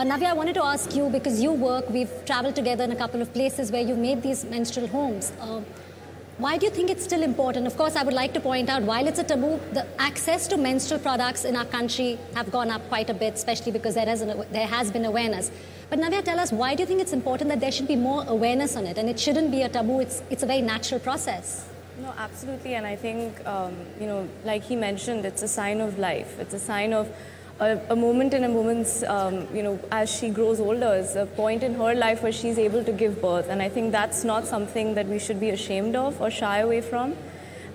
Navya, I wanted to ask you, because we've traveled together in a couple of places where you've made these menstrual homes. Why do you think it's still important? Of course, I would like to point out, while it's a taboo, the access to menstrual products in our country have gone up quite a bit, especially because there has been awareness. But Navya, tell us, why do you think it's important that there should be more awareness on it, and it shouldn't be a taboo? It's a very natural process. No, absolutely, and I think, like he mentioned, it's a sign of life. It's a sign of a moment in a woman's, as she grows older, is a point in her life where she's able to give birth. And I think that's not something that we should be ashamed of or shy away from.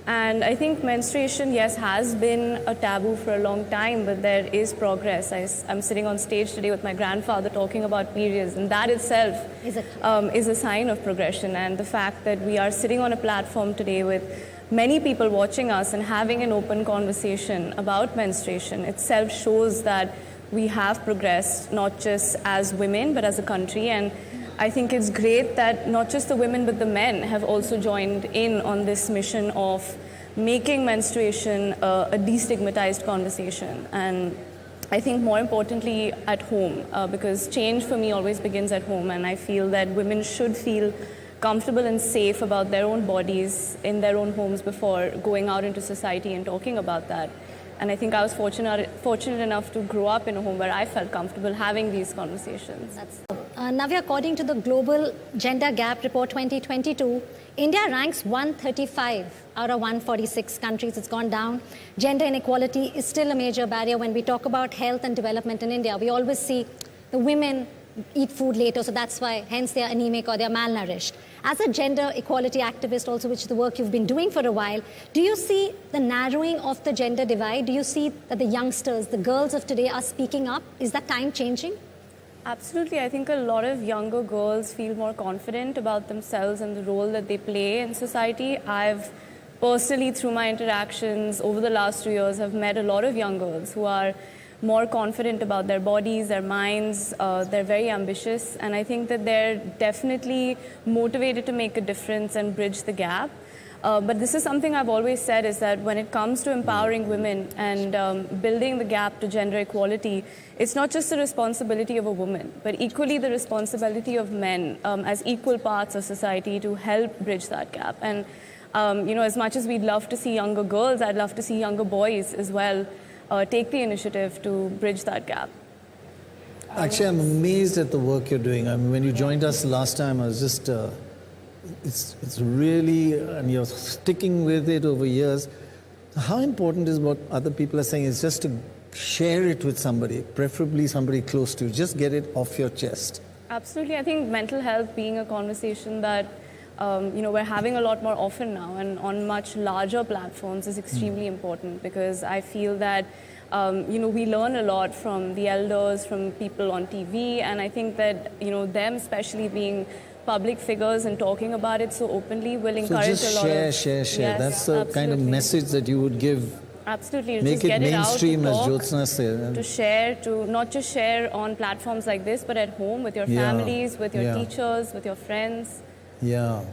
And I think menstruation, yes, has been a taboo for a long time, but there is progress. I'm sitting on stage today with my grandfather talking about periods, and that itself is a sign of progression. And the fact that we are sitting on a platform today with many people watching us and having an open conversation about menstruation itself shows that we have progressed, not just as women, but as a country. And I think it's great that not just the women, but the men have also joined in on this mission of making menstruation a destigmatized conversation. And I think more importantly at home, because change for me always begins at home, and I feel that women should feel comfortable and safe about their own bodies in their own homes before going out into society and talking about that. And I think I was fortunate enough to grow up in a home where I felt comfortable having these conversations. Navya, according to the Global Gender Gap Report 2022, India ranks 135 out of 146 countries. It's gone down. Gender inequality is still a major barrier. When we talk about health and development in India, we always see the women eat food later, so that's why, hence they are anemic or they are malnourished. As a gender equality activist also, which is the work you've been doing for a while, do you see the narrowing of the gender divide? Do you see that the youngsters, the girls of today are speaking up? Is that time changing? Absolutely. I think a lot of younger girls feel more confident about themselves and the role that they play in society. I've personally, through my interactions over the last 2 years, have met a lot of young girls who are more confident about their bodies, their minds. They're very ambitious, and I think that they're definitely motivated to make a difference and bridge the gap. But this is something I've always said, is that when it comes to empowering women and building the gap to gender equality, it's not just the responsibility of a woman, but equally the responsibility of men as equal parts of society to help bridge that gap. And as much as we'd love to see younger girls, I'd love to see younger boys as well take the initiative to bridge that gap. Actually, I'm amazed at the work you're doing. I mean, when you joined us last time, I was just, it's really, and you're sticking with it over years. How important is what other people are saying is just to share it with somebody, preferably somebody close to you. Just get it off your chest. Absolutely. I think mental health being a conversation that we're having a lot more often now and on much larger platforms is extremely important, because I feel that we learn a lot from the elders, from people on TV, and I think that them especially being public figures and talking about it so openly will encourage so just a lot of... share. Yes, that's the kind of message that you would give. Absolutely. Make just it get mainstream, it out, as Jyotsna said. To share, to not just share on platforms like this, but at home with your families, with your teachers, with your friends. Yeah.